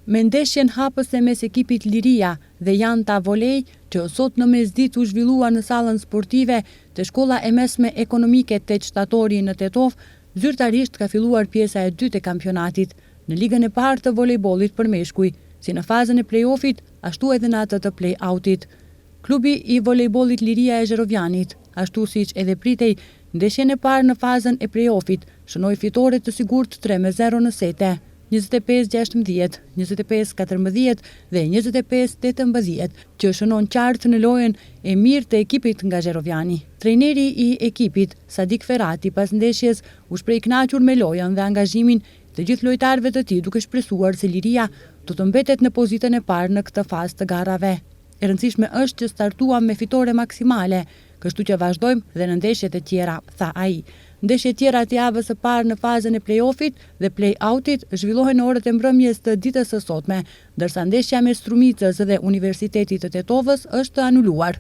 Me ndeshjen hapëse mes ekipit Liria dhe Janta Volej, që sot në mesditë u zhvillua në sallën sportive të Shkolla e Mesme Ekonomike 8 Shtatori në Tetov, zyrtarisht ka filluar pjesa e dytë e kampionatit në ligën e parë të volejbollit për meshkuj, si në fazën e play-offit, ashtu edhe në atë të play-outit. Klubi i volejbollit Liria e Zherovjanit, ashtu siç edhe pritej, ndeshjen e parë në fazën e play-offit shënoi fitore të sigurt 3-0 në sete. 25-16, 25-14 dhe 25-18, që shënon qartë në lojën e mirë të ekipit nga Zherovjani. Trejneri i ekipit, Sadik Ferati, pas ndeshjes u shpreh i kënaqur me lojën dhe angazhimin të gjithë lojtarëve të tij, duke shpresuar se Liria do të mbetet në pozitën e parë në këtë fazë të garave. E rëndësishme është që startuam me fitore maksimale, kështu që vazhdojmë dhe në ndeshjet e tjera, tha ai. Ndeshjet tjera të javës së parë në fazën e play-offit dhe play-outit zhvillohen në orët e mbrëmjes të ditës së sotme, ndërsa ndeshja me Strumicës dhe Universitetit të Tetovës është anuluar.